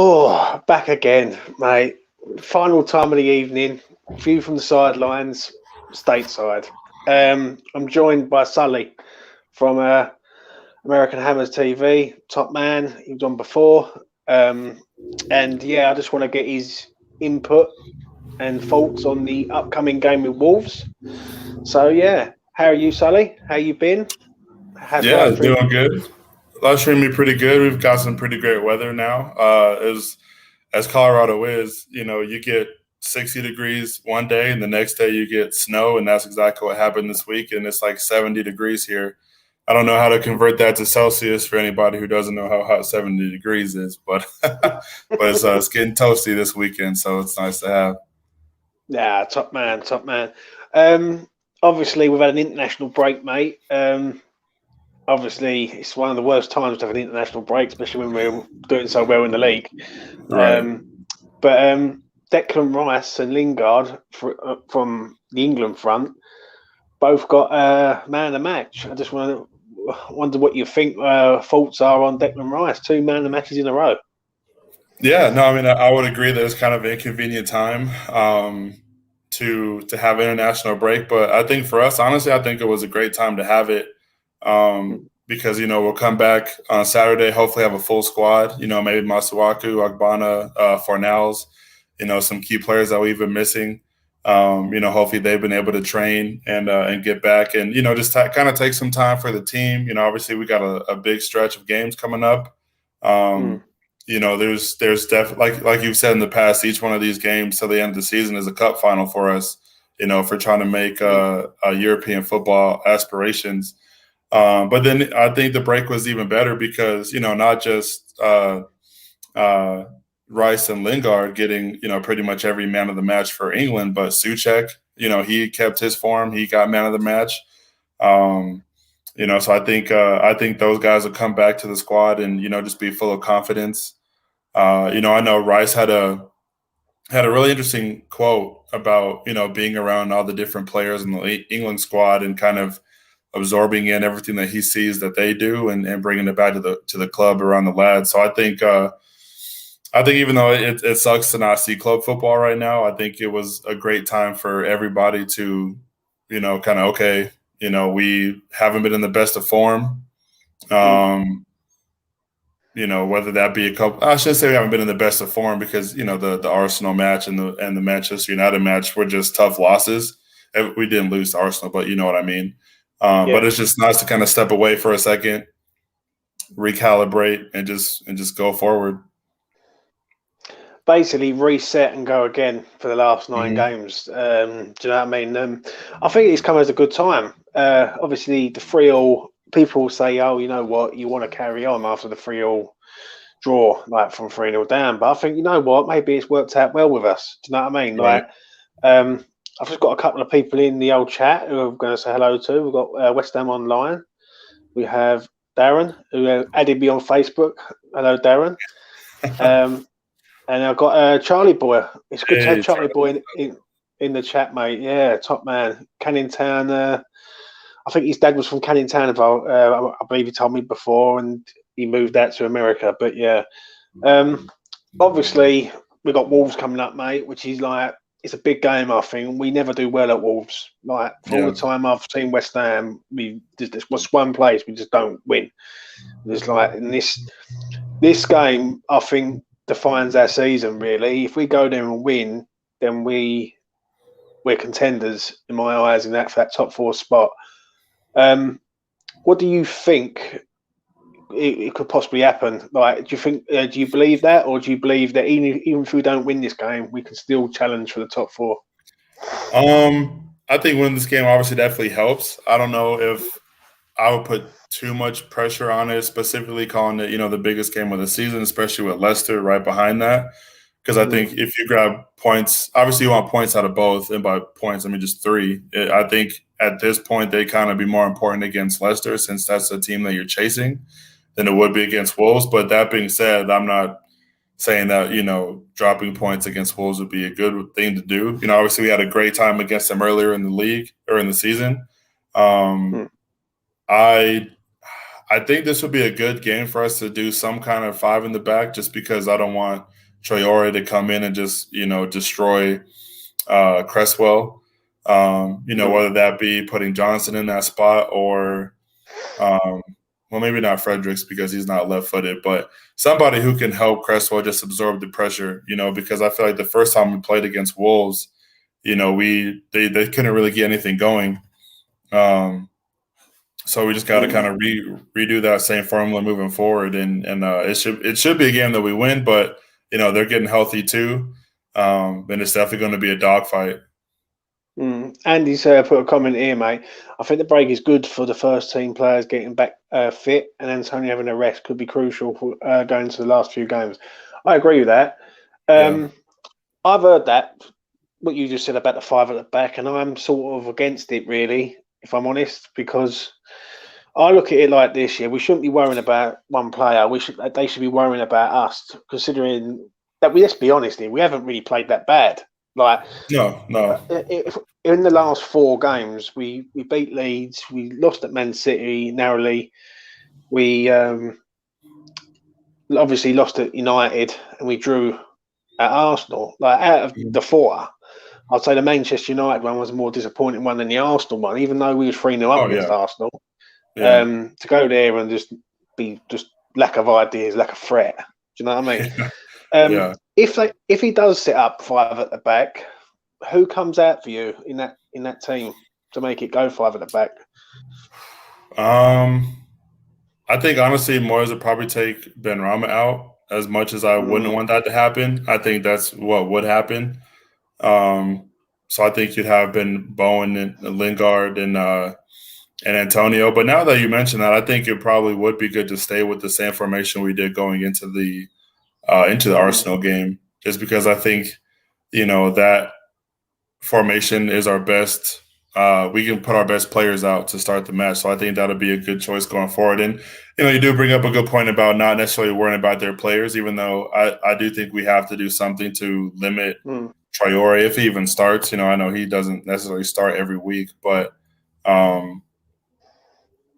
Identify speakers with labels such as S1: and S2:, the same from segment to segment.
S1: Oh, back again, mate. Final time of the evening. View from the sidelines, stateside. I'm joined by Sully from American Hammers TV, top man. He was on before. And yeah, I just want to get his input and thoughts on the upcoming game with Wolves. So yeah, how are you, Sully? How you been? How's
S2: Yeah,
S1: life
S2: it's
S1: treating
S2: doing
S1: you?
S2: good. Life's treating me pretty good. We've got some pretty great weather now. As Colorado is, you get 60 degrees one day, and the next day you get snow, and that's exactly what happened this week. And it's like 70 degrees here. I don't know how to convert that to Celsius for anybody who doesn't know how hot 70 degrees is, but it's getting toasty this weekend, so it's nice to have.
S1: Yeah, top man, top man. Um, Obviously we've had an international break, mate. Obviously it's one of the worst times to have an international break, especially when we're doing so well in the league.
S2: Right.
S1: Um, but Declan Rice and Lingard from the England front both got man of the match. I just wonder what you think thoughts are on Declan Rice, two man of the matches in a row.
S2: Yeah, no, I mean, I would agree that it's kind of an inconvenient time to have international break, but I think for us, honestly, I think it was a great time to have it because we'll come back on Saturday, hopefully have a full squad. Maybe Masuaku, Agbana, Fornals, some key players that we've been missing. Hopefully they've been able to train and get back, and just kind of take some time for the team. Obviously we got a big stretch of games coming up.
S1: Mm.
S2: Um, there's definitely like you've said in the past, each one of these games till the end of the season is a cup final for us. If we're trying to make European football aspirations. But then I think the break was even better because not just Rice and Lingard getting pretty much every man of the match for England, but Suchek, he kept his form, he got man of the match. Um, so I think those guys will come back to the squad and just be full of confidence. I know Rice had a really interesting quote about being around all the different players in the England squad and kind of absorbing in everything that he sees that they do and bringing it back to the club around the lads. So I think even though it sucks to not see club football right now, I think it was a great time for everybody to kind of okay, we haven't been in the best of form.
S1: Mm.
S2: Um, whether that be a couple. I should say we haven't been in the best of form because the Arsenal match and the Manchester United match were just tough losses. We didn't lose to Arsenal, but you know what I mean. But
S1: Yeah.
S2: it's just nice to kind of step away for a second, recalibrate, and just go forward.
S1: Basically reset and go again for the last nine
S2: Hmm.
S1: games. Do you know what I mean? I think it's come as a good time. Obviously, the 3-all, people say, oh, you know what, you want to carry on after the 3-all draw, like from 3-0 down. But I think, you know what, maybe it's worked out well with us. Do you know what I mean?
S2: Right.
S1: I've just got a couple of people in the old chat who I'm going to say hello to. We've got West Ham Online. We have Darren, who added me on Facebook. Hello, Darren. Um, and I've got Charlie Boy. It's good to have
S2: Hey,
S1: Charlie
S2: Charlie.
S1: Boy in the chat, mate. Yeah, top man. Canning Town. I think his dad was from Canning Town, I believe he told me before, and he moved out to America. But yeah, um, obviously we've got Wolves coming up, mate, which is like it's a big game. I think we never do well at Wolves. Like for all the
S2: Yeah.
S1: time I've seen West Ham, we just there's what's one place we just don't win. It's like in this game, I think defines our season really. If we go there and win, then we're contenders in my eyes in that for that top four spot. What do you think it could possibly happen? Like, do you believe that, or do you believe that even if we don't win this game, we can still challenge for the top four?
S2: I think winning this game obviously definitely helps. I don't know if I would put too much pressure on it, specifically calling it, the biggest game of the season, especially with Leicester right behind that. Because I
S1: Mm,
S2: think if you grab points, obviously you want points out of both, and by points I mean just three. I think at this point they kind of be more important against Leicester since that's the team that you're chasing than it would be against Wolves. But that being said, I'm not saying that dropping points against Wolves would be a good thing to do. Obviously we had a great time against them earlier in the league or in the season. Um,
S1: mm,
S2: I I think this would be a good game for us to do some kind of five in the back, just because I don't want Traore to come in and just destroy Cresswell. Whether that be putting Johnson in that spot or, well, maybe not Fredericks because he's not left-footed, but somebody who can help Cresswell just absorb the pressure. Because I feel like the first time we played against Wolves, they couldn't really get anything going. So we just got to kind of redo that same formula moving forward, and it should be a game that we win. But they're getting healthy too, and it's definitely going to be a dogfight.
S1: Andy's put a comment here, mate. I think the break is good for the first team players getting back fit, and Antonio having a rest could be crucial for going to the last few games. I agree with that. I've heard that, what you just said about the five at the back, and I'm sort of against it, really, if I'm honest, because I look at it like this: we shouldn't be worrying about one player. They should be worrying about us, considering that let's be honest here, we haven't really played that bad. Like
S2: no.
S1: If in the last four games, we beat Leeds, we lost at Man City narrowly, we obviously lost at United, and we drew at Arsenal. Like, out of the four, I'd say the Manchester United one was a more disappointing one than the Arsenal one, even though we was 3-0 up against Arsenal.
S2: Yeah.
S1: To go there and just be lack of ideas, lack of threat. Do you know what I mean? If he does set up five at the back, who comes out for you in that team to make it go five at the back?
S2: I think honestly, Moyes would probably take Benrahma out. As much as I wouldn't want that to happen, I think that's what would happen. So I think you'd have Bowen and Lingard and Antonio. But now that you mention that, I think it probably would be good to stay with the same formation we did going into the Arsenal game, just because I think that formation is our best. We can put our best players out to start the match, so I think that'll be a good choice going forward. And you do bring up a good point about not necessarily worrying about their players, even though I do think we have to do something to limit Traore if he even starts. I know he doesn't necessarily start every week, but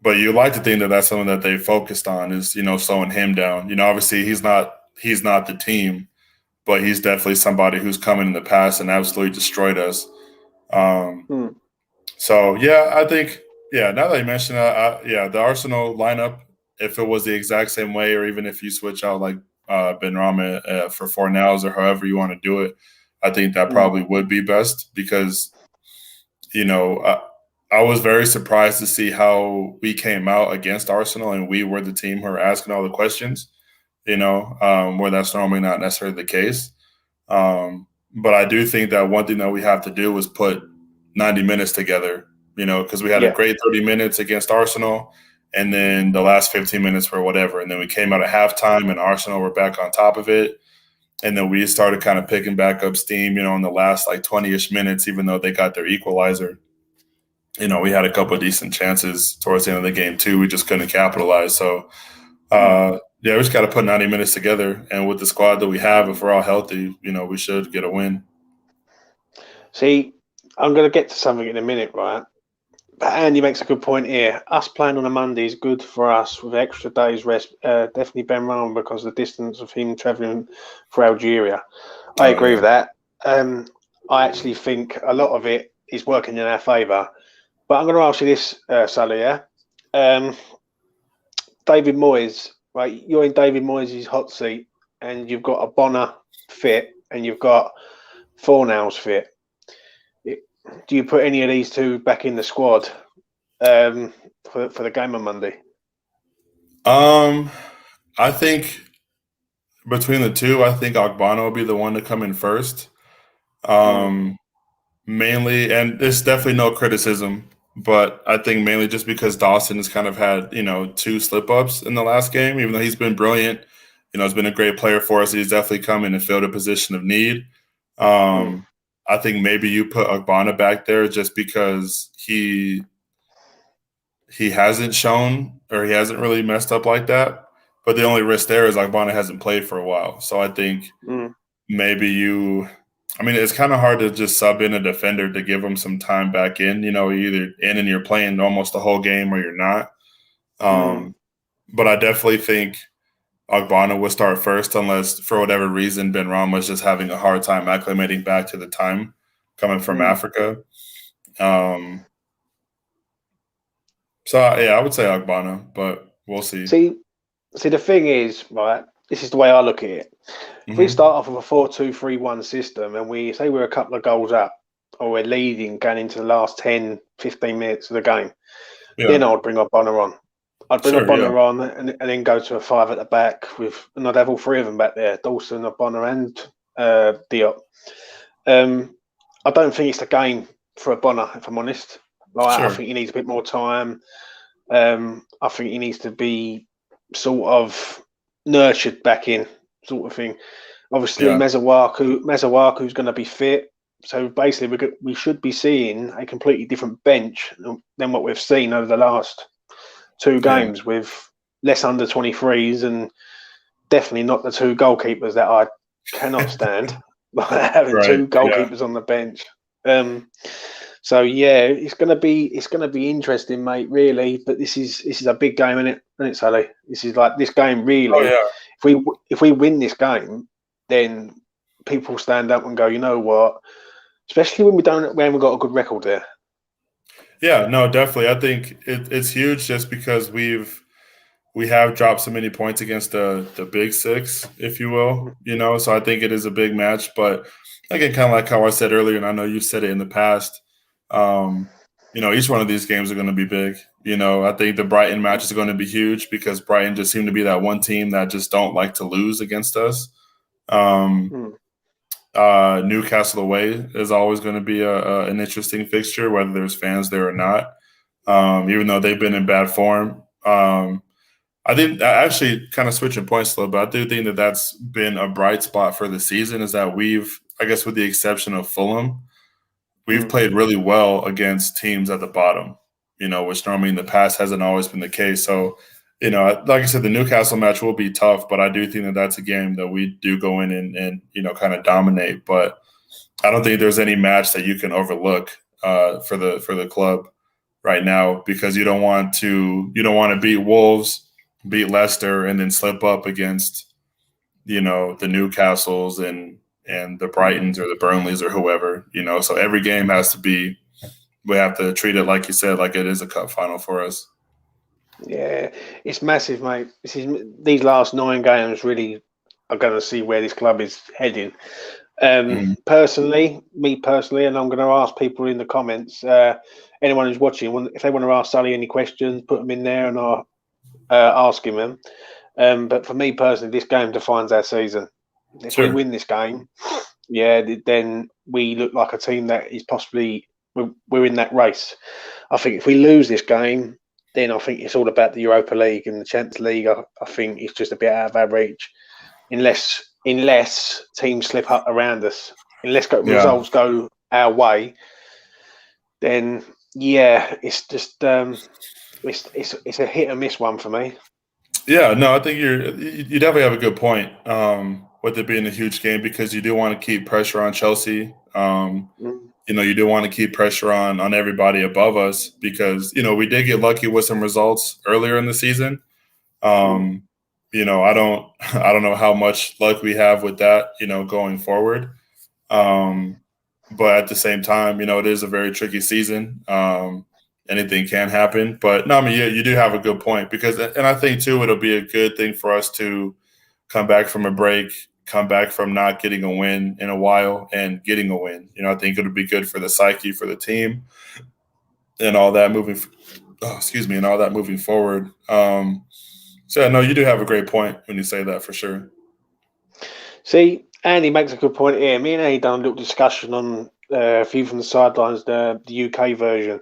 S2: you like to think that that's something that they focused on is slowing him down. Obviously he's not the team, but he's definitely somebody who's come in the past and absolutely destroyed us. So I think now that you mention that, the Arsenal lineup, if it was the exact same way, or even if you switch out like Benrahma for Fornals or however you want to do it, I think that probably would be best, because I was very surprised to see how we came out against Arsenal and we were the team who were asking all the questions, where that's normally not necessarily the case. But I do think that one thing that we have to do is put 90 minutes together, because we had a great 30 minutes against Arsenal, and then the last 15 minutes were whatever. And then we came out at halftime and Arsenal were back on top of it. And then we started kind of picking back up steam, in the last like 20-ish minutes, even though they got their equalizer. We had a couple of decent chances towards the end of the game too. We just couldn't capitalize. So, we just got to put 90 minutes together. And with the squad that we have, if we're all healthy, we should get a win.
S1: See, I'm going to get to something in a minute, right? But Andy makes a good point here. Us playing on a Monday is good for us with extra days rest. Definitely Benrahma, because of the distance of him travelling for Algeria. I agree with that. I actually think a lot of it is working in our favour. But I'm going to ask you this, Sully, David Moyes, right? You're in David Moyes' hot seat, and you've got a Bonner fit, and you've got Fornals fit. Do you put any of these two back in the squad for the game on Monday?
S2: I think between the two, I think Ogbonna will be the one to come in first. Mainly, and there's definitely no criticism, but I think mainly just because Dawson has kind of had, two slip-ups in the last game, even though he's been brilliant. He's been a great player for us. He's definitely come in and filled a position of need. I think maybe you put Ogbonna back there just because he hasn't shown, or he hasn't really messed up like that. But the only risk there is Ogbonna hasn't played for a while. So I think maybe it's kind of hard to just sub in a defender to give him some time back in. You're either in and you're playing almost the whole game, or you're not. but I definitely think Ogbonna will start first unless, for whatever reason, Ben Rama's just having a hard time acclimating back to the time coming from Africa. So, yeah, I would say Ogbonna, but we'll see.
S1: See, the thing is, right, this is the way I look at it. If we start off with a 4-2-3-1 system and we say we're a couple of goals up or we're leading going into the last 10, 15 minutes of the game, then I'd bring Ogbonna on. I'd bring Ogbonna on and then go to a 5 at the back and I'd have all three of them back there, Dawson, Ogbonna and Diop. I don't think it's the game for Ogbonna, if I'm honest. I think he needs a bit more time. I think he needs to be sort of nurtured back in, sort of thing. Obviously, Mezawaku's going to be fit. So basically, we should be seeing a completely different bench than what we've seen over the last 2 games with less under 23s and definitely not the 2 goalkeepers that I cannot stand. Having 2 goalkeepers on the bench. So yeah, it's gonna be interesting, mate. Really, but this is a big game, isn't it, Sally? This is like this game. Really, if we win this game, then people stand up and go, you know what? Especially when we haven't got a good record there.
S2: Yeah, no, definitely. I think it's huge just because we have dropped so many points against the big 6, if you will. So I think it is a big match. But again, kind of like how I said earlier, and I know you said it in the past. Each one of these games are going to be big. I think the Brighton match is going to be huge because Brighton just seem to be that one team that just don't like to lose against us. Newcastle away is always going to be an interesting fixture, whether there's fans there or not. Even though they've been in bad form. I think actually kind of switching points a little bit. I do think that's been a bright spot for the season is that I guess with the exception of Fulham, we've played really well against teams at the bottom, which normally in the past hasn't always been the case. So, like I said, the Newcastle match will be tough, but I do think that's a game that we do go in and kind of dominate. But I don't think there's any match that you can overlook for the club right now because you don't want to beat Wolves, beat Leicester, and then slip up against the Newcastles and the Brightons or the Burnleys or whoever, So every game has to be. We have to treat it like you said, like it is a cup final for us.
S1: Yeah, it's massive, mate. These last 9 games really are going to see where this club is heading. Personally, and I'm going to ask people in the comments, anyone who's watching, if they want to ask Sully any questions, put them in there and I'll ask him them. But for me personally, this game defines our season. If we win this game, then we look like a team that is possibly we're in that race. I think if we lose this game, then I think it's all about the Europa League and the Champions League. I think it's just a bit out of our reach, unless teams slip up around us. Unless results go our way, then it's just it's a hit and miss one for me.
S2: Yeah, no, I think you definitely have a good point with it being a huge game because you do want to keep pressure on Chelsea. You do want to keep pressure on everybody above us because, we did get lucky with some results earlier in the season. I don't know how much luck we have with that, going forward. But at the same time, it is a very tricky season. Anything can happen. But no, I mean, you do have a good point because, and I think too, it'll be a good thing for us to come back from a break, come back from not getting a win in a while and getting a win. I think it'll be good for the psyche, for the team and all that moving forward. So no, you do have a great point when you say that for sure.
S1: See, Andy makes a good point here. Me and Andy done a little discussion on a few from the sidelines, the UK version.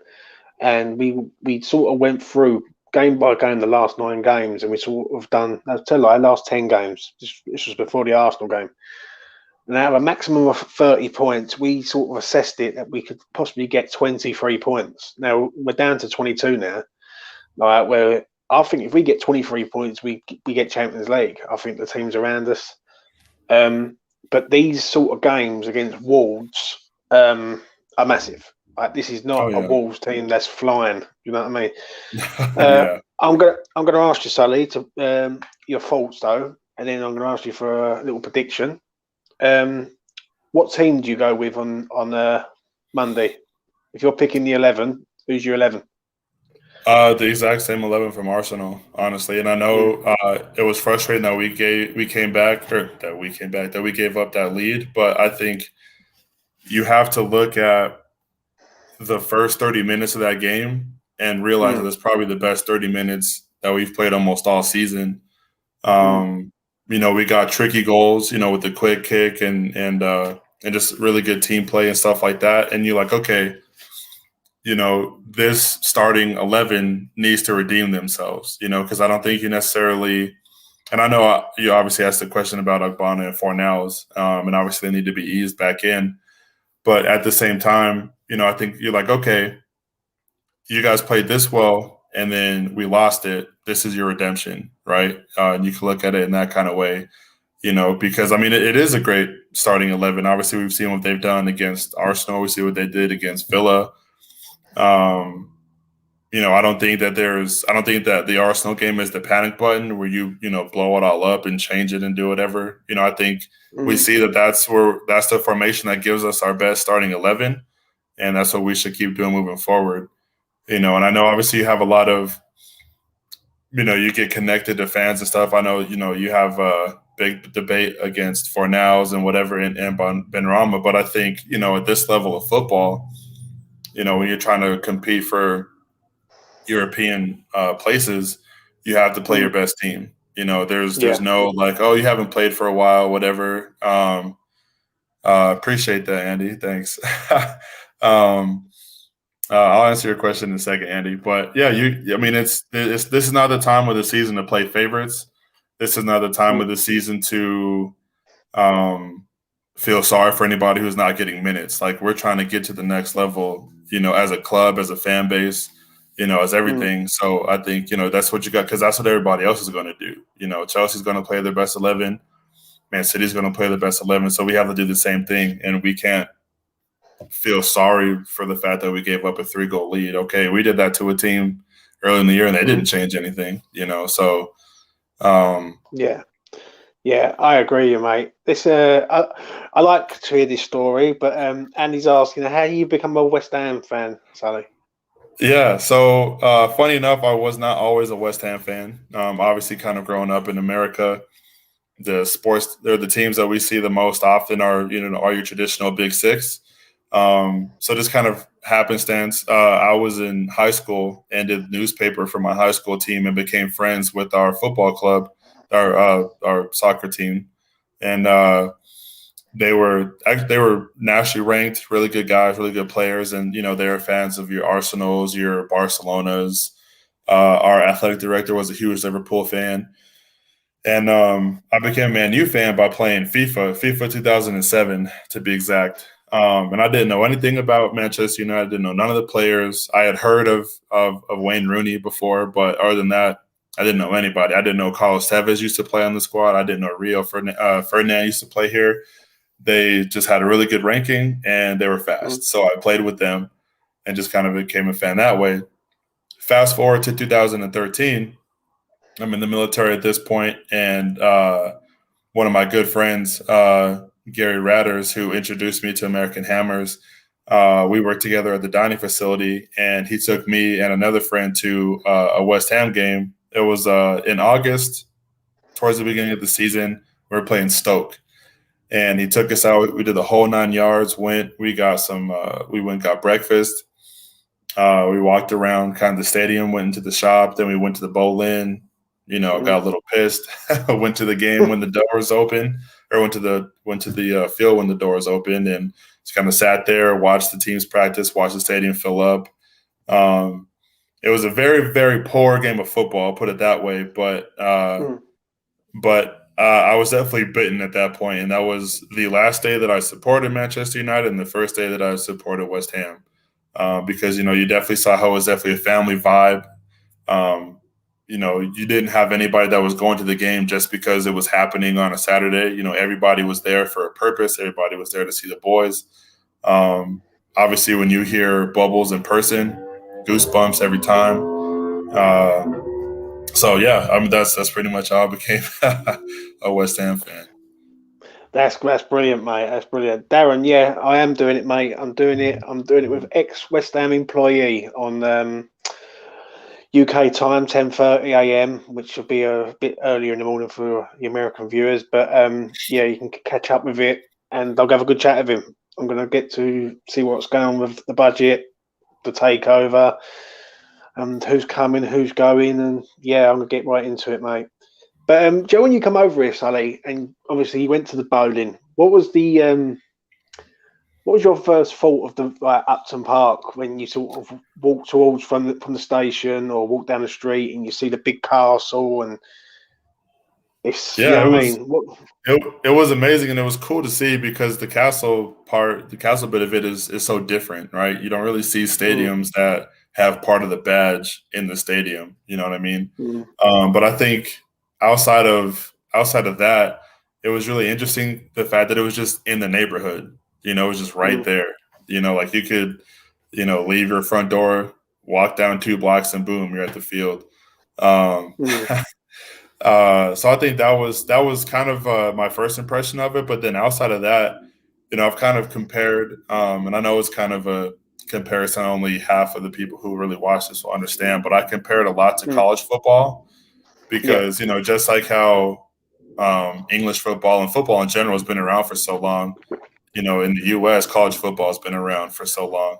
S1: And we sort of went through game by game the last 9 games, and we sort of done last 10 games. This was before the Arsenal game. And out of a maximum of 30 points, we sort of assessed it that we could possibly get 23 points. Now we're down to 22 now. Where I think if we get 23 points, we get Champions League. I think the teams around us. But these sort of games against Wolves are massive. This is not a Wolves team that's flying. You know what I mean? I'm gonna ask you, Sally, to your thoughts though, and then I'm gonna ask you for a little prediction. What team do you go with on Monday? If you're picking the 11, who's your 11?
S2: The exact same 11 from Arsenal, honestly. And I know it was frustrating that we gave up that lead, but I think you have to look at the first 30 minutes of that game and realize that it's probably the best 30 minutes that we've played almost all season. We got tricky goals, with the quick kick and just really good team play and stuff like that. And you're like, okay, this starting 11 needs to redeem themselves, because I don't think you necessarily – and I know you obviously asked the question about Agbana and Fornals, and obviously they need to be eased back in. But at the same time, I think you're like, okay, you guys played this well, and then we lost it. This is your redemption, right? And you can look at it in that kind of way, because, it is a great starting 11. Obviously, we've seen what they've done against Arsenal. We see what they did against Villa. I don't think that the Arsenal game is the panic button where you blow it all up and change it and do whatever. I think we see that's the formation that gives us our best starting 11, and that's what we should keep doing moving forward. And I know obviously you have a lot of, you get connected to fans and stuff. I know, you have a big debate against Fornals and whatever and Benrahma, but I think, at this level of football, when you're trying to compete for European places, you have to play your best team. There's no like, oh, you haven't played for a while, whatever. Appreciate that, Andy. Thanks. I'll answer your question in a second, Andy. But yeah, this is not the time of the season to play favorites. This is not the time of the season to feel sorry for anybody who's not getting minutes. Like, we're trying to get to the next level, as a club, as a fan base, as everything. So I think, that's what you got, because that's what everybody else is going to do. Chelsea's going to play their best 11. Man City's going to play their best 11. So we have to do the same thing, and we can't feel sorry for the fact that we gave up a 3-goal lead. Okay, we did that to a team early in the year, and they didn't change anything, So,
S1: yeah, I agree, mate. This I like to hear this story, but Andy's asking, how do you become a West Ham fan, Sally?
S2: Yeah, so funny enough, I was not always a West Ham fan. Obviously, kind of growing up in America, they're the teams that we see the most often are your traditional Big Six. So just kind of happenstance. I was in high school and did newspaper for my high school team and became friends with our football club, our soccer team, and they were nationally ranked, really good guys, really good players, and they were fans of your Arsenals, your Barcelonas. Our athletic director was a huge Liverpool fan. And I became a Man U fan by playing FIFA 2007 to be exact. And I didn't know anything about Manchester United. I didn't know none of the players. I had heard of Wayne Rooney before, but other than that, I didn't know anybody. I didn't know Carlos Tevez used to play on the squad. I didn't know Rio Ferdinand used to play here. They just had a really good ranking, and they were fast. So I played with them and just kind of became a fan that way. Fast forward to 2013. I'm in the military at this point, and one of my good friends, Gary Ratters, who introduced me to American Hammers, we worked together at the dining facility, and he took me and another friend to a West Ham game. It was in August, towards the beginning of the season. We were playing Stoke, and he took us out. We did the whole 9 yards. We got got breakfast. We walked around kind of the stadium, went into the shop, then we went to the bowl-in. Got a little pissed. Went to the game when the door was open, or went to the field when the door was open, and just kind of sat there, watched the teams practice, watched the stadium fill up. It was a very, very poor game of football, I'll put it that way. But I was definitely bitten at that point, and that was the last day that I supported Manchester United and the first day that I supported West Ham, because you definitely saw how it was definitely a family vibe. You didn't have anybody that was going to the game just because it was happening on a Saturday. Everybody was there for a purpose. Everybody was there to see the boys. Obviously, when you hear Bubbles in person, goosebumps every time. So yeah, I mean that's pretty much how I became a West Ham fan.
S1: That's brilliant, mate. That's brilliant, Darren. Yeah, I am doing it, mate. I'm doing it. I'm doing it with ex West Ham employee on UK time, 10:30 a.m., which will be a bit earlier in the morning for the American viewers. But yeah, you can catch up with it, and I'll have a good chat with him. I'm going to get to see what's going on with the budget, the takeover, and who's coming, who's going, and yeah, I'm going to get right into it, mate. But Joe, when you come over here, Sully, and obviously you went to the bowling, what was your first thought of the Upton Park when you sort of walk towards from the station or walk down the street and you see the big castle and it's you
S2: Yeah,
S1: know what I mean?
S2: it was amazing and it was cool to see because the castle bit of it is so different, right? You don't really see
S1: Mm,
S2: stadiums that have part of the badge in the stadium. You know what I mean?
S1: mm,
S2: But I think outside of that, it was really interesting the fact that it was just in the neighborhood. You know, it was just right
S1: mm,
S2: there. You know, like you could, leave your front door, walk down 2 blocks, and boom, you're at the field. Um,
S1: mm,
S2: so I think that was kind of my first impression of it. But then outside of that, I've kind of compared, and I know it's kind of a comparison only half of the people who really watch this will understand. But I compared a lot to
S1: mm.
S2: college football
S1: Yeah.
S2: because just like how English football and football in general has been around for so long. In the U.S., college football has been around for so long.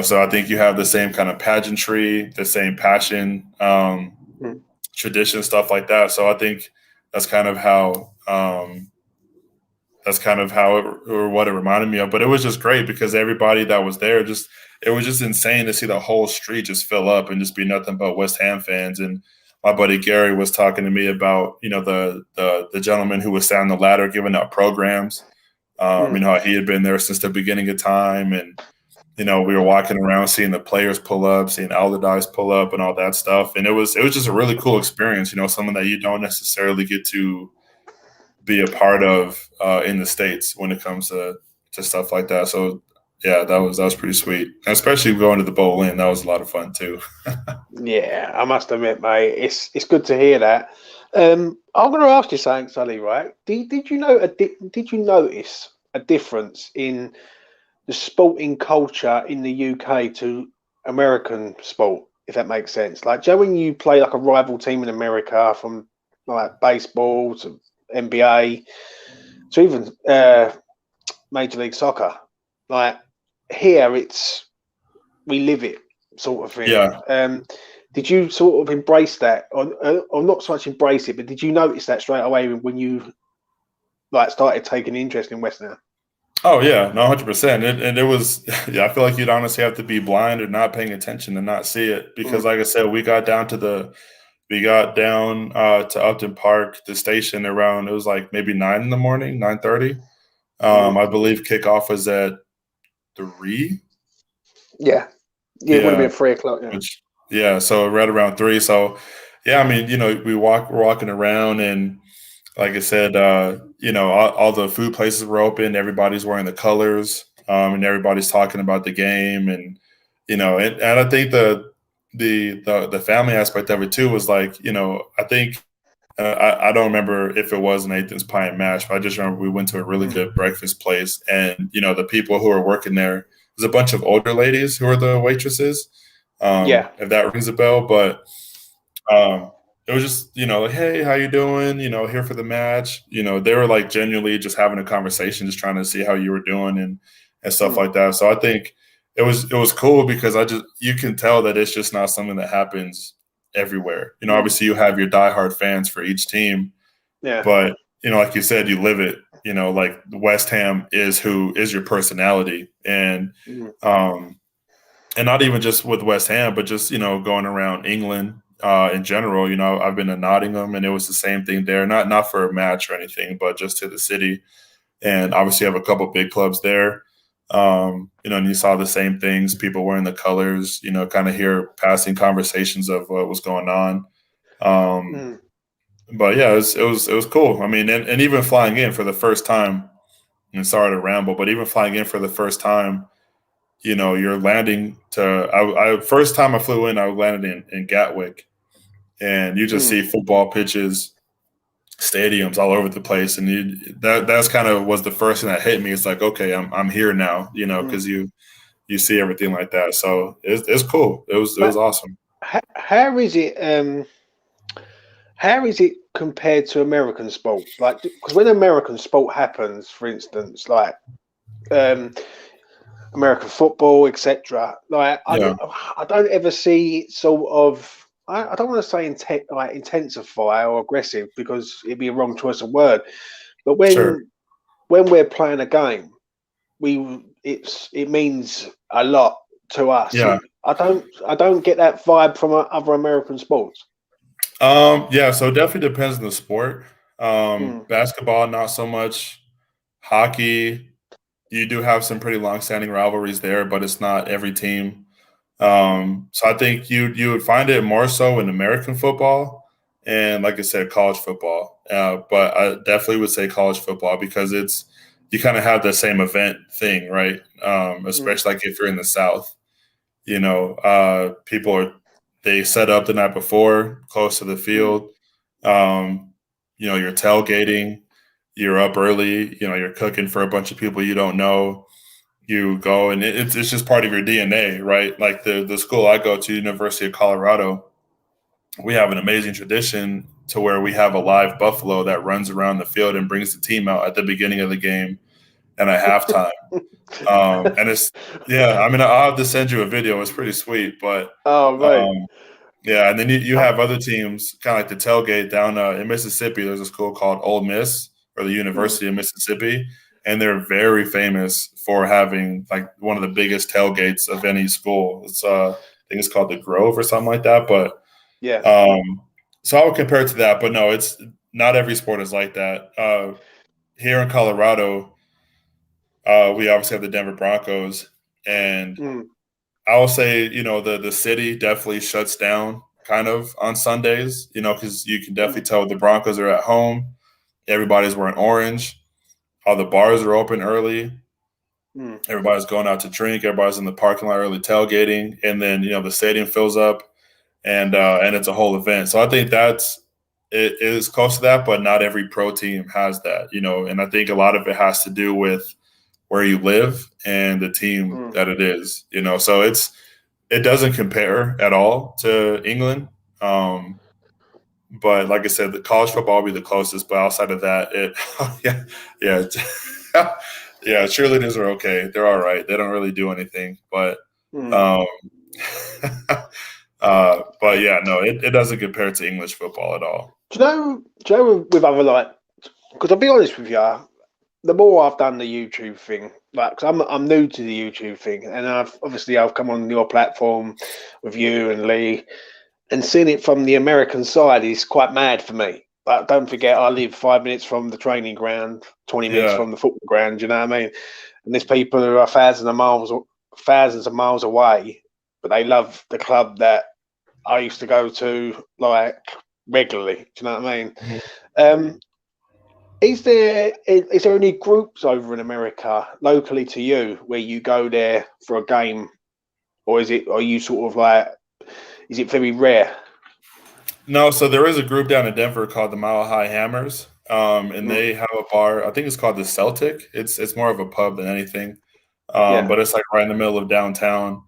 S2: So I think you have the same kind of pageantry, the same passion.
S1: Mm,
S2: Tradition, stuff like that. So I think that's kind of how or what it reminded me of. But it was just great because everybody that was there it was just insane to see the whole street just fill up and just be nothing but West Ham fans. And my buddy Gary was talking to me about the gentleman who was sat on the ladder giving out programs.
S1: mm.
S2: How he had been there since the beginning of time, and we were walking around seeing the players pull up, seeing Allardyce pull up and all that stuff. And it was just a really cool experience, something that you don't necessarily get to be a part of in the States when it comes to stuff like that. So yeah, that was pretty sweet. And especially going to the Bowl Inn, that was a lot of fun too.
S1: Yeah, I must admit, mate, it's good to hear that. I'm going to ask you something, Sully. Right? Did you know did you notice a difference in the sporting culture in the UK to American sport, if that makes sense? Like, Joe, when you play like a rival team in America, from like baseball to NBA to even Major League Soccer, like here we live it sort of thing.
S2: Yeah.
S1: Did you sort of embrace that, or not so much embrace it, but did you notice that straight away when you like started taking interest in West Ham?
S2: Oh yeah, no, 100%. And it was, yeah. I feel like you'd honestly have to be blind or not paying attention to not see it because,
S1: Mm,
S2: like I said, we got down to Upton Park, the station around. It was like maybe 9 in the morning, 9:30.
S1: mm.
S2: I believe kickoff was at 3.
S1: Yeah, yeah, it would have
S2: Yeah,
S1: been 3 o'clock. Yeah.
S2: which yeah, so right around 3. So yeah, I mean, we're walking around and like I said, all the food places were open. Everybody's wearing the colors, and everybody's talking about the game, and and I think the family aspect of it too was like, I think I don't remember if it was Nathan's Pie and Mash, but I just remember we went to a really
S1: Mm.
S2: good breakfast place, and the people who were working there was a bunch of older ladies who were the waitresses,
S1: Yeah.
S2: if that rings a bell, but. Um, it was just, like, hey, how you doing? Here for the match. They were like genuinely just having a conversation, just trying to see how you were doing and stuff
S1: Mm.
S2: like that. So I think it was cool because you can tell that it's just not something that happens everywhere.
S1: Mm.
S2: Obviously you have your diehard fans for each team,
S1: Yeah.
S2: but like you said, you live it. Like West Ham is your personality,
S1: Mm.
S2: um, and not even just with West Ham, but just going around England in general. I've been to Nottingham, and it was the same thing there. Not for a match or anything, but just to the city. And obviously, you have a couple big clubs there. And you saw the same things. People wearing the colors. Kind of hear passing conversations of what was going on. Um,
S1: Mm.
S2: but yeah, it was cool. I mean, and even flying in for the first time. And sorry to ramble, but even flying in for the first time, you're landing to. I first time I flew in, I landed in Gatwick, and you just see football pitches, stadiums all over the place, and that's kind of was the first thing that hit me. It's like, okay, I'm here now, because you see everything like that. So it's cool. It was awesome.
S1: How is it? How is it compared to American sport? Like, because when American sport happens, for instance, like American football, etc., like I don't ever see it sort of. I don't want to say intensify or aggressive, because it'd be a wrong choice of word. But when we're playing a game, it means a lot to us.
S2: Yeah.
S1: I don't get that vibe from other American sports.
S2: So it definitely depends on the sport. Basketball, not so much. Hockey, you do have some pretty long-standing rivalries there, but it's not every team. So I think you would find it more so in American football and, like I said, college football. But I definitely would say college football, because you kind of have the same event thing, right? Especially like if you're in the South, they set up the night before close to the field. You're tailgating, you're up early, you're cooking for a bunch of people you don't know. You go, and it's just part of your DNA, right? Like the school I go to, University of Colorado, we have an amazing tradition to where we have a live buffalo that runs around the field and brings the team out at the beginning of the game and at halftime. And I'll have to send you a video. It's pretty sweet, but and then you have other teams, kind of like the tailgate down in Mississippi. There's a school called Ole Miss, or the University of Mississippi, and they're very famous for having like one of the biggest tailgates of any school. It's I think it's called the Grove or something like that. But so I would compare it to that. But no, it's not every sport is like that. Here in Colorado, we obviously have the Denver Broncos, and I will say, the city definitely shuts down kind of on Sundays, because you can definitely tell the Broncos are at home. Everybody's wearing orange. All the bars are open early. Everybody's going out to drink. Everybody's in the parking lot early tailgating. And then, the stadium fills up, and it's a whole event. So I think it is close to that, but not every pro team has that, and I think a lot of it has to do with where you live and the team that it is, so it doesn't compare at all to England. But like I said, the college football will be the closest, but outside of that, cheerleaders are okay. They're all right. They don't really do anything, but but it doesn't compare to English football at all.
S1: Do you know with other, because I'll be honest with you, the more I've done the YouTube thing, cause I'm new to the YouTube thing, and I've come on your platform with you and Lee, and seeing it from the American side is quite mad for me. But don't forget, I live 5 minutes from the training ground, 20 minutes from the football ground. You know what I mean? And there's people who are thousands of miles away, but they love the club that I used to go to regularly. Do you know what I mean? Is there any groups over in America locally to you where you go there for a game, or is it very rare?
S2: No, so there is a group down in Denver called the Mile High Hammers, and they have a bar. I think it's called the Celtic. It's more of a pub than anything, but it's like right in the middle of downtown.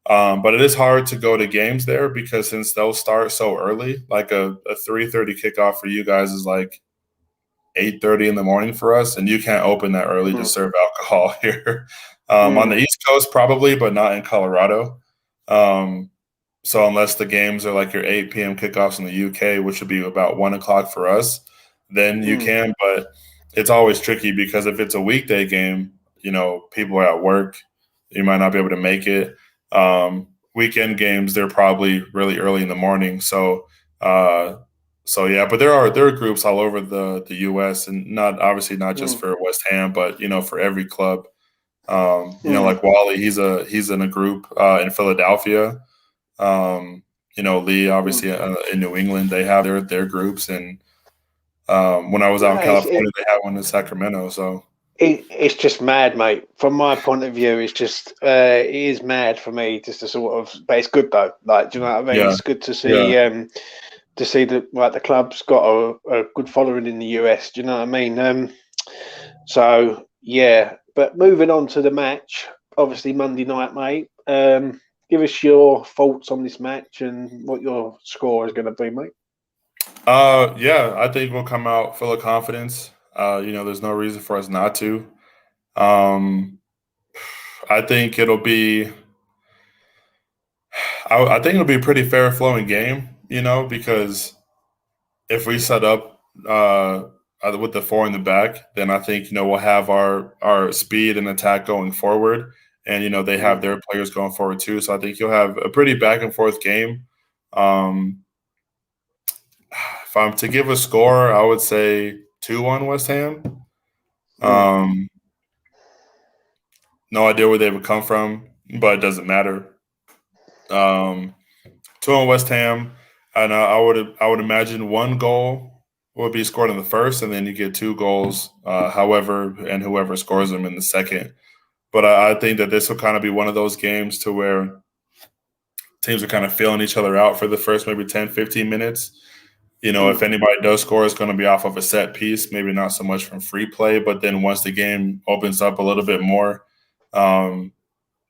S2: But it is hard to go to games there, because since they'll start so early, like a 3:30 kickoff for you guys is like 8:30 in the morning for us, and you can't open that early to serve alcohol here. On the East Coast, probably, but not in Colorado. So unless the games are like your 8 p.m. kickoffs in the UK, which would be about 1 o'clock for us, then you can. But it's always tricky, because if it's a weekday game, people are at work. You might not be able to make it. Weekend games, they're probably really early in the morning. So but there are groups all over the U.S. and not just for West Ham, but for every club. Like Wally, he's in a group in Philadelphia. Lee, obviously in New England, they have their groups, and when I was out in California, they had one in Sacramento. So
S1: it's just mad, mate. From my point of view, it's just it is mad for me just to but it's good though. Like, do you know what I mean? It's good to see to see that like the club's got a good following in the US. Do you know what I mean? So yeah, but moving on to the match, obviously Monday night, mate. Give us your thoughts on this match and what your score is going to be, mate.
S2: Yeah, I think we'll come out full of confidence. There's no reason for us not to. Um, I think it'll be. I think it'll be a pretty fair flowing game. Because if we set up with the four in the back, then I think we'll have our speed and attack going forward, and they have their players going forward too. So I think you'll have a pretty back and forth game. If I'm to give a score, I would say 2-1 West Ham. No idea where they would come from, but it doesn't matter. 2-1 West Ham, and I would imagine one goal will be scored in the first, and then you get 2 goals, whoever scores them in the second. But I think that this will kind of be one of those games to where teams are kind of feeling each other out for the first maybe 10, 15 minutes. If anybody does score, it's going to be off of a set piece, maybe not so much from free play. But then once the game opens up a little bit more, then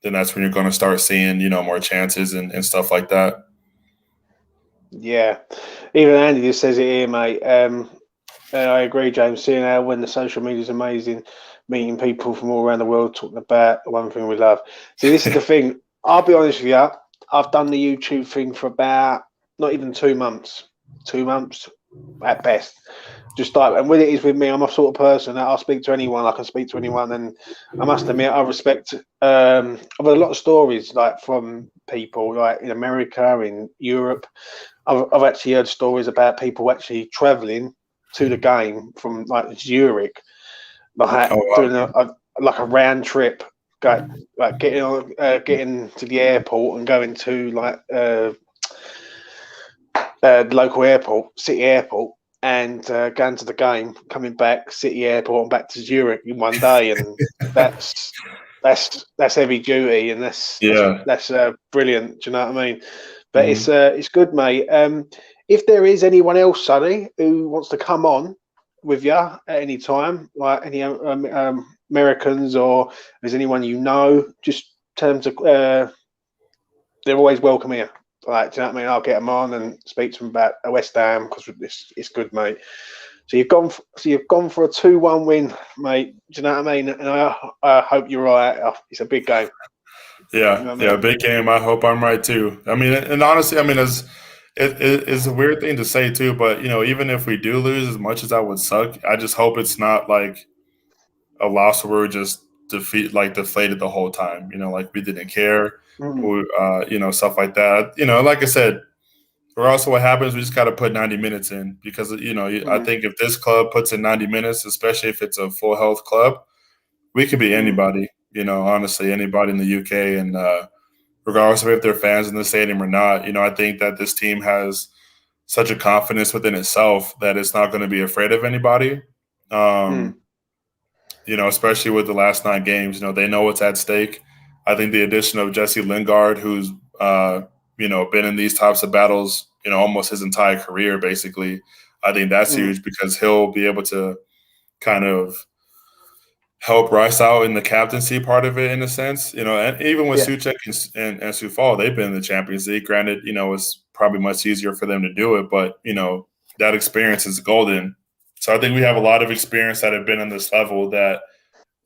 S2: that's when you're going to start seeing, more chances and stuff like that.
S1: Yeah. Even Andy just says it here, mate. I agree, James. Seeing how when the social media is amazing, meeting people from all around the world talking about the one thing we love. See, this is the thing. I'll be honest with you. I've done the YouTube thing for about not even 2 months. 2 months at best. Just like, and when it is with me, I'm a sort of person that I'll speak to anyone. I can speak to anyone, and I must admit, I respect. I've had a lot of stories like from people like in America, in Europe. I've actually heard stories about people actually travelling to the game from like Zurich, like doing a round trip, like getting to the airport and going to like the local airport, city airport, and going to the game, coming back, city airport, and back to Zurich in one day, and that's heavy duty, and that's brilliant. Do you know what I mean? But it's good, mate. If there is anyone else, Sonny, who wants to come on with you at any time, like any Americans, or if there's anyone just tell them to. They're always welcome here. Like, do you know what I mean? I'll get them on and speak to them about West Ham because it's good, mate. So you've gone for a 2-1 win, mate. Do you know what I mean? And I hope you're right. It's a big game.
S2: Yeah, you know I mean? Big game. I hope I'm right too. I mean, and honestly, I mean, it's a weird thing to say too. But even if we do lose, as much as that would suck, I just hope it's not like a loss where we're just deflated the whole time. Like we didn't care. Stuff like that. Like I said, or also what happens, we just got to put 90 minutes in because, I think if this club puts in 90 minutes, especially if it's a full health club, we could be anybody, honestly, anybody in the UK. And regardless of if they're fans in the stadium or not, I think that this team has such a confidence within itself that it's not going to be afraid of anybody. Especially with the last 9 games, they know what's at stake. I think the addition of Jesse Lingard, who's been in these types of battles, almost his entire career, basically, I think that's huge because he'll be able to kind of help Rice out in the captaincy part of it, in a sense. And even with Souček and Soufal, they've been in the Champions League. Granted, it's probably much easier for them to do it, but that experience is golden. So I think we have a lot of experience that have been on this level that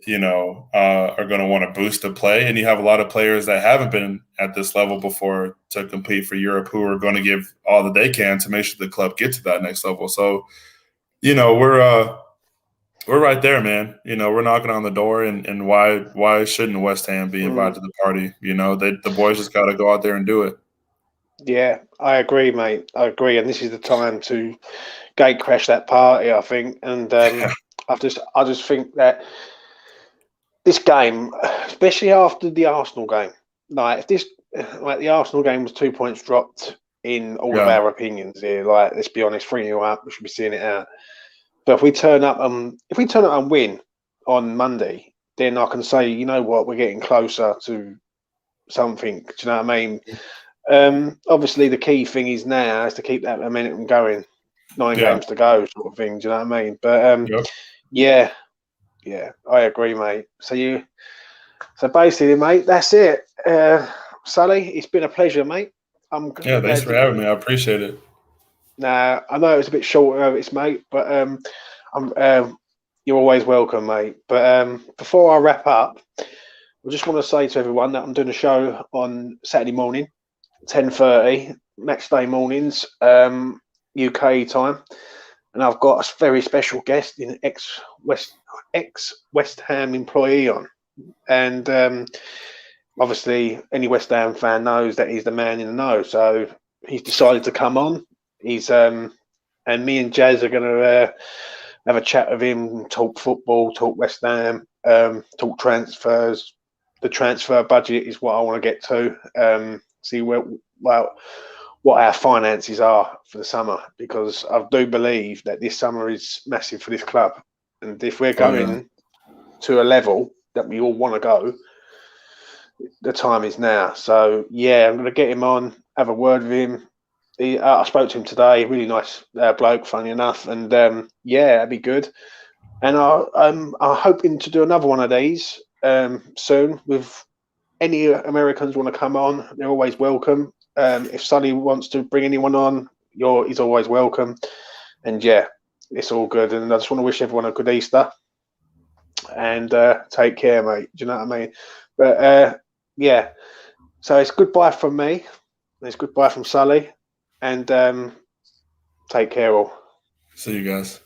S2: are going to want to boost the play. And you have a lot of players that haven't been at this level before to compete for Europe who are going to give all that they can to make sure the club gets to that next level. So, we're right there, man. We're knocking on the door, and why shouldn't West Ham be invited to the party? The boys just got to go out there and do it.
S1: Yeah, I agree, mate. I agree. And this is the time to gate crash that party, I think. And I just think that this game, especially after the Arsenal game, like the Arsenal game was 2 points dropped in all of our opinions here. Like, let's be honest, 3-0 up, we should be seeing it out. But if we turn up and win on Monday, then I can say, you know what, we're getting closer to something. Do you know what I mean? Obviously, the key thing is now is to keep that momentum going. 9 games to go, sort of thing. Do you know what I mean? But yeah, I agree, mate. So basically, mate, that's it. Sully, it's been a pleasure, mate.
S2: Thanks for having me. I appreciate it.
S1: Nah, I know it was a bit short of it, mate, but you're always welcome, mate. But before I wrap up, I just want to say to everyone that I'm doing a show on Saturday morning, 10:30, match day mornings, UK time, and I've got a very special guest, an ex West Ham employee on, and obviously any West Ham fan knows that he's the man in the know. So he's decided to come on. He's and me and Jazz are going to have a chat with him, talk football, talk West Ham, talk transfers. The transfer budget is what I want to get to. See what our finances are for the summer, because I do believe that this summer is massive for this club, and if we're going to a level that we all want to go, the time is now. So yeah, I'm going to get him on, have a word with him. I spoke to him today, really nice bloke, funny enough, and that'd be good. And I'm hoping to do another one of these soon. With any Americans want to come on, they're always welcome. If Sonny wants to bring anyone on, he's always welcome. And yeah, it's all good. And I just want to wish everyone a good Easter and take care, mate. Do you know what I mean? But yeah, so it's goodbye from me. It's goodbye from Sully. And take care all.
S2: See you guys.